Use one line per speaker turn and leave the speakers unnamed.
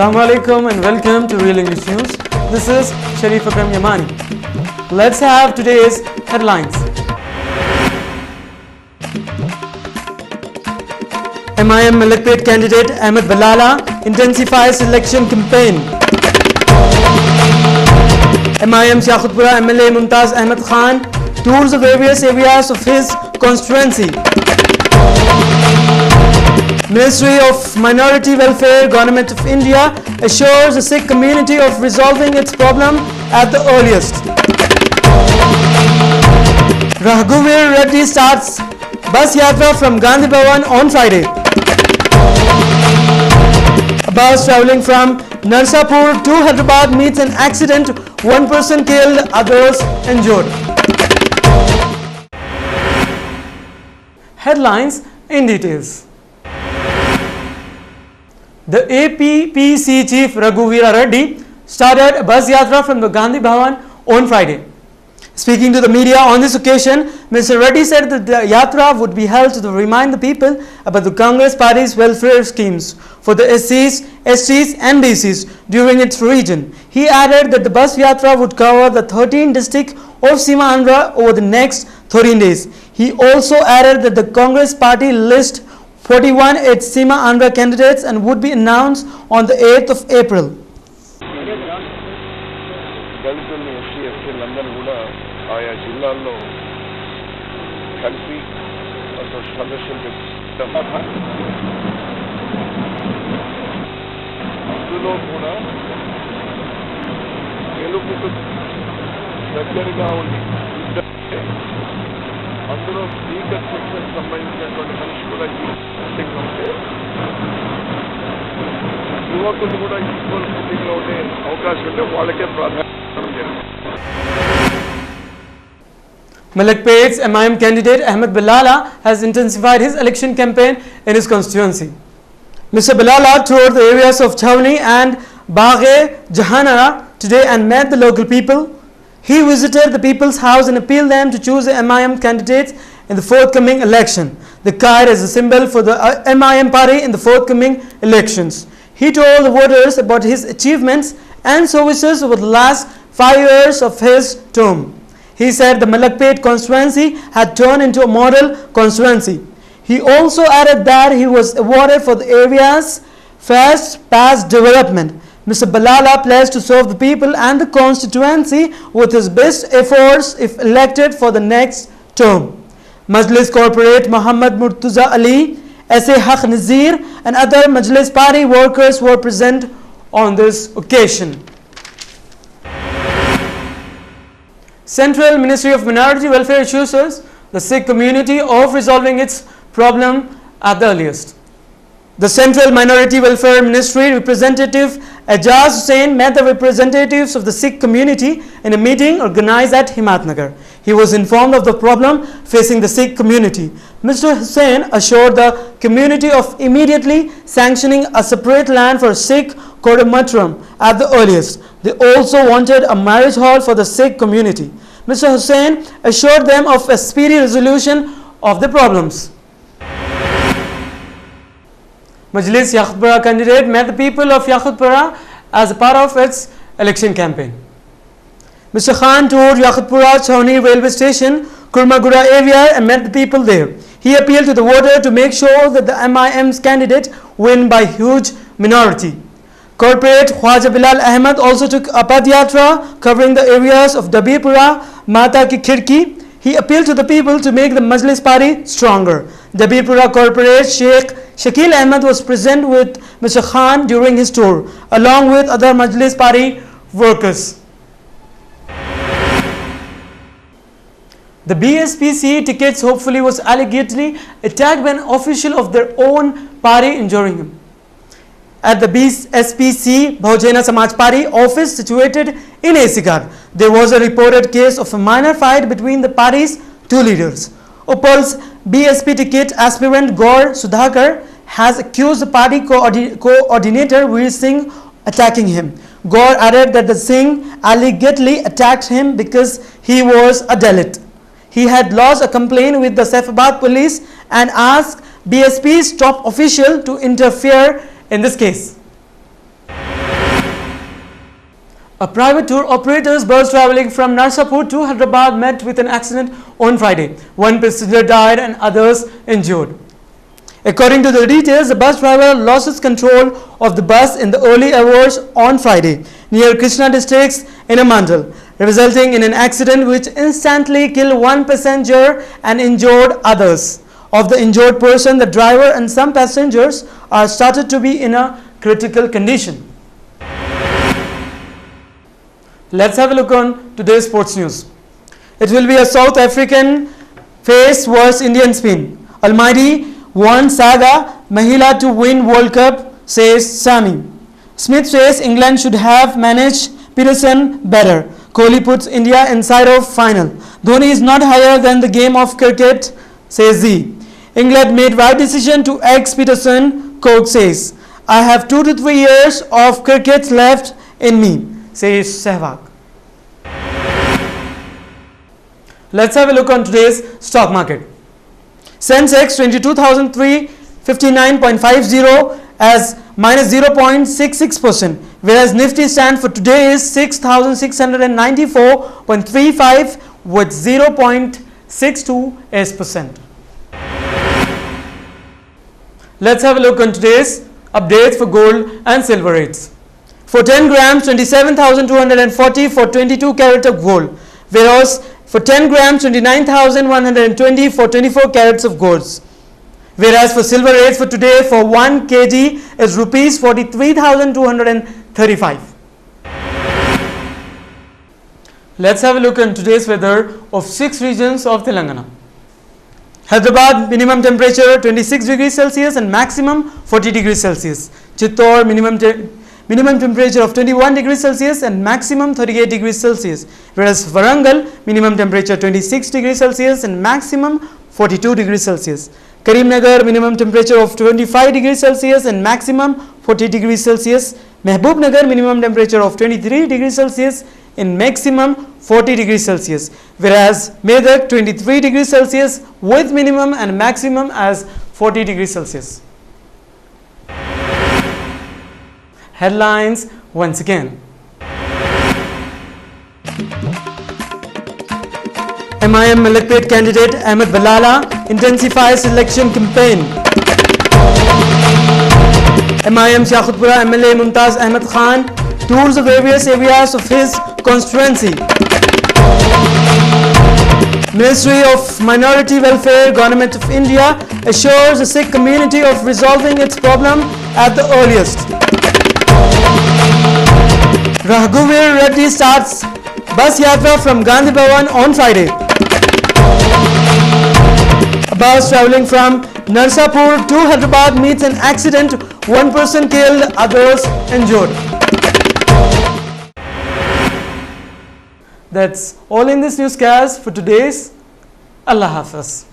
Assalamu alaikum and welcome to Real English News. This is Sharif Akram Yamani. Let's have today's headlines. MIM Malakpet candidate Ahmed Bilala intensifies election campaign. MIM's Yaqutpura MLA Mumtaz Ahmed Khan tours of various areas of his constituency. Ministry of Minority Welfare, Government of India assures the Sikh community of resolving its problem at the earliest. Raghuvir Reddy starts bus yatra from Gandhi Bhavan on Friday. A bus travelling from Narsapur to Hyderabad meets an accident. One person killed, others injured. Headlines in details. The APPC chief Raghuvir Reddy started a bus yatra from the Gandhi Bhavan on Friday. Speaking to the media on this occasion, Mr. Reddy said that the yatra would be held to remind the people about the Congress party's welfare schemes for the SCs, STs and BCs during its region. He added that the bus yatra would cover the 13 districts of Seema Andhra over the next 13 days. He also added that the Congress party list 41 its Seema Andhra candidates and would be announced on the 8th of April.
దళితుల్ని SC ఎస్టీలందరూ కూడా ఆయా జిల్లాల్లో కలిపి ఒక సదస్సులు అందులో కూడా గెలుపుకు దగ్గరగా ఉండి అందులో స్పీకర్ సెక్షన్ సంబంధించినటువంటి మనిషి కూడా ఉంటే యువకులు కూడా ఈక్వల్ ఫుటింగ్లో ఉండే అవకాశం ఉంటే వాళ్ళకే ప్రాధాన్యత జరిగింది.
Malakpet's MIM candidate Ahmed Bilala has intensified his election campaign in his constituency. Mr. Bilala toured the areas of Chhauni and Baghe Jahanara today and met the local people. He visited the people's house and appealed them to choose the MIM candidates in the forthcoming election. The kite is a symbol for the MIM party in the forthcoming elections. He told the voters about his achievements and services over the last 5 years of his term. He said the Malakpet constituency had turned into a model constituency. He also added that he was awarded for the area's fast-paced development. Mr. Bilala pledged to serve the people and the constituency with his best efforts if elected for the next term. Majlis Corporate Muhammad Murtuza Ali, S.A. Haq Nazir and other Majlis Party workers were present on this occasion. Central Ministry of Minority Welfare assures the Sikh community of resolving its problem at the earliest. The Central Minority Welfare Ministry representative Ajaz Hussain met the representatives of the Sikh community in a meeting organized at Himatnagar. He was informed of the problem facing the Sikh community. Mr. Hussain assured the community of immediately sanctioning a separate land for Sikh Kodamatram at the earliest. They also wanted a marriage hall for the Sikh community. Mr. Hussain assured them of a speedy resolution of the problems. Majlis Yaqutpura candidate met the people of Yaqutpura as a part of its election campaign. Mr. Khan toured Yaqutpura Chhauni railway station, Kurmagura area and met the people there. He appealed to the voter to make sure that the MIM's candidate win by huge minority. Corporate Khwaja Bilal Ahmed also took a padyatra covering the areas of Dabirpura, Mata Ki Khirki. He appealed to the people to make the Majlis party stronger. Dabirpura Corporate Sheikh Shakil Ahmed was present with Mr. Khan during his tour, along with other Majlis party workers. The BSPC tickets hopefully was allegedly attacked by an official of their own party, injuring him. At the BSPC Bahujana Samaj Party office situated in Asigad, there was a reported case of a minor fight between the party's two leaders. Uppal's BSP ticket aspirant Gaur Sudhakar has accused the party coordinator Veer Singh attacking him. Gaur added that the Singh allegedly attacked him because he was a Dalit. He had lodged a complaint with the Saifabad police and asked BSP's top official to interfere in this case. A private tour operator's bus traveling from Narsapur to Hyderabad met with an accident on Friday. One passenger died and others injured. According to the details, the bus driver lost his control of the bus in the early hours on Friday near Krishna districts in a mandal, resulting in an accident which instantly killed one passenger and injured others. Of the injured person, the driver and some passengers are started to be in a critical condition. Let's have a look on today's sports news. It will be a South African face versus Indian spin. Almighty won Saga Mahila to win World Cup, says Sami. Smith says England should have managed Peterson better. Kohli puts India inside of final. Dhoni is not higher than the game of cricket, says Z. England made right decision to ex Peterson, coach says. I have 2 to 3 years of cricket left in me, says Sehwag. Let's have a look on today's stock market. Sensex 22,359.50 as minus 0.66%, whereas Nifty stand for today is 6,694.35 with 0.62%. Let's have a look on today's updates for gold and silver rates. For 10 grams, 27,240 for 22 carat of gold, whereas for 10 grams, 29,120 for 24 carats of gold. Whereas for silver rates for today for 1 kg is rupees 43,235. Let's have a look at today's weather of 6 regions of Telangana. Hyderabad minimum temperature 26 degrees Celsius and maximum 40 degrees Celsius. Chittor minimum temperature of 21 degrees Celsius and maximum 38 degrees Celsius. Whereas Warangal minimum temperature 26 degrees Celsius and maximum 42 degrees Celsius. Karimnagar minimum temperature of 25 degrees Celsius and maximum 40 degrees Celsius. Mehbubnagar minimum temperature of 23 degrees Celsius and maximum 40 degrees Celsius. Whereas Medak 23 degrees Celsius with minimum and maximum as 40 degrees Celsius. Headlines once again. MIM Malakpet candidate Ahmed Bilala intensifies election campaign. MIM Shakhutpura MLA Mumtaz Ahmed Khan tours the various areas of his constituency. Ministry of Minority Welfare, Government of India assures the Sikh community of resolving its problem at the earliest. Raghuvir Reddy starts bus yatra from Gandhi Bhavan on Friday. A bus travelling from Narsapur to Hyderabad meets an accident. One person killed, others injured. That's all in this newscast for today's. Allah Hafiz.